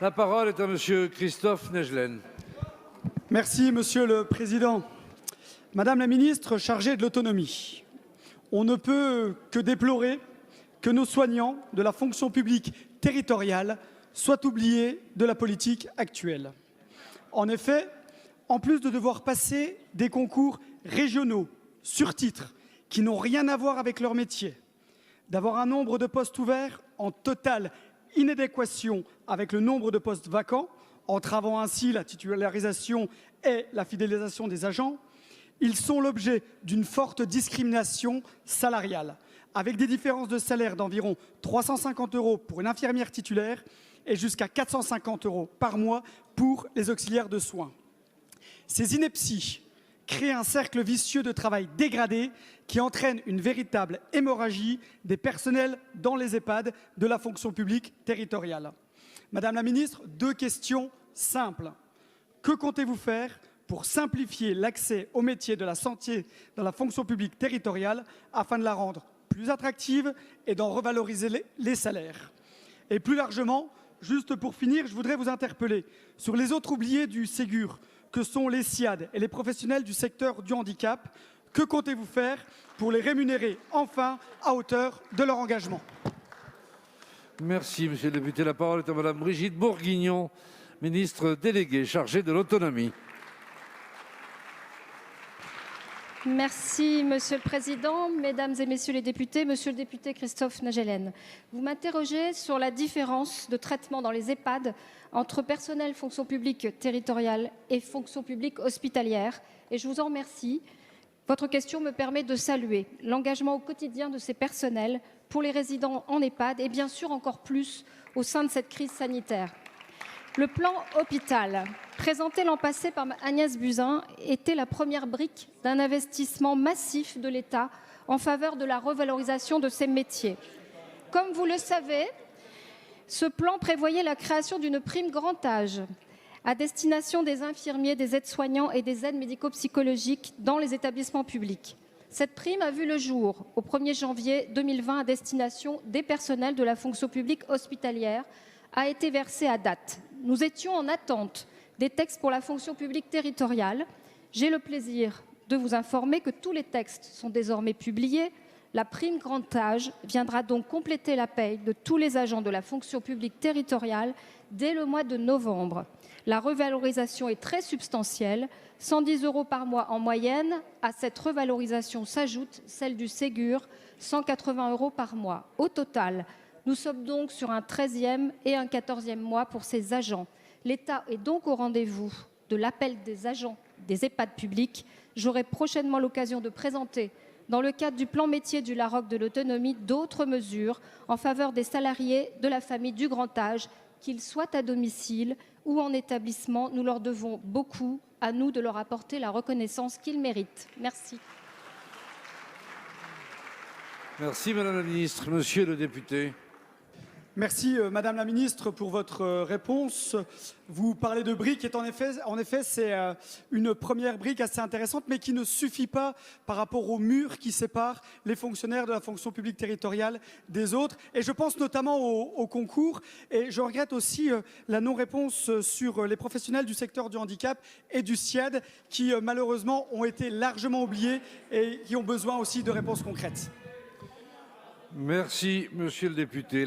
La parole est à Monsieur Christophe Naegelen. Merci, Monsieur le Président. Madame la ministre chargée de l'autonomie, on ne peut que déplorer que nos soignants de la fonction publique territoriale soient oubliés de la politique actuelle. En effet, en plus de devoir passer des concours régionaux sur titre qui n'ont rien à voir avec leur métier, d'avoir un nombre de postes ouverts en totale inadéquation avec le nombre de postes vacants, entravant ainsi la titularisation et la fidélisation des agents, ils sont l'objet d'une forte discrimination salariale, avec des différences de salaire d'environ 350 € pour une infirmière titulaire et jusqu'à 450 € par mois pour les auxiliaires de soins. Ces inepties créent un cercle vicieux de travail dégradé qui entraîne une véritable hémorragie des personnels dans les EHPAD de la fonction publique territoriale. Madame la ministre, 2 questions simples. Que comptez-vous faire pour simplifier l'accès au métier de la santé dans la fonction publique territoriale afin de la rendre plus attractive et d'en revaloriser les salaires? Et plus largement, juste pour finir, je voudrais vous interpeller sur les autres oubliés du Ségur, que sont les SIAD et les professionnels du secteur du handicap. Que comptez-vous faire pour les rémunérer enfin à hauteur de leur engagement? Merci, Monsieur le député. La parole est à Madame Brigitte Bourguignon, ministre déléguée chargée de l'autonomie. Merci, Monsieur le Président, Mesdames et Messieurs les députés, Monsieur le député Christophe Naegelen. Vous m'interrogez sur la différence de traitement dans les EHPAD entre personnel fonction publique territoriale et fonction publique hospitalière, et je vous en remercie. Votre question me permet de saluer l'engagement au quotidien de ces personnels pour les résidents en EHPAD et bien sûr encore plus au sein de cette crise sanitaire. Le plan hôpital, présenté l'an passé par Agnès Buzyn, était la première brique d'un investissement massif de l'État en faveur de la revalorisation de ces métiers. Comme vous le savez, ce plan prévoyait la création d'une prime grand âge à destination des infirmiers, des aides-soignants et des aides médico-psychologiques dans les établissements publics. Cette prime a vu le jour au 1er janvier 2020 à destination des personnels de la fonction publique hospitalière, a été versée à date. Nous étions en attente des textes pour la fonction publique territoriale. J'ai le plaisir de vous informer que tous les textes sont désormais publiés. La prime grand âge viendra donc compléter la paye de tous les agents de la fonction publique territoriale dès le mois de novembre. La revalorisation est très substantielle, 110 € par mois en moyenne. À cette revalorisation s'ajoute celle du Ségur, 180 € par mois. Au total, nous sommes donc sur un 13e et un 14e mois pour ces agents. L'État est donc au rendez-vous de l'appel des agents des EHPAD publics. J'aurai prochainement l'occasion de présenter, dans le cadre du plan métier du Larocque de l'autonomie, d'autres mesures en faveur des salariés de la famille du grand âge, qu'ils soient à domicile ou en établissement. Nous leur devons beaucoup, à nous de leur apporter la reconnaissance qu'ils méritent. Merci. Merci, Madame la ministre. Monsieur le député. Merci, Madame la ministre, pour votre réponse. Vous parlez de briques et en effet c'est une première brique assez intéressante, mais qui ne suffit pas par rapport au mur qui sépare les fonctionnaires de la fonction publique territoriale des autres. Et je pense notamment au concours. Et je regrette aussi la non-réponse sur les professionnels du secteur du handicap et du SIAD qui, malheureusement, ont été largement oubliés et qui ont besoin aussi de réponses concrètes. Merci, Monsieur le député.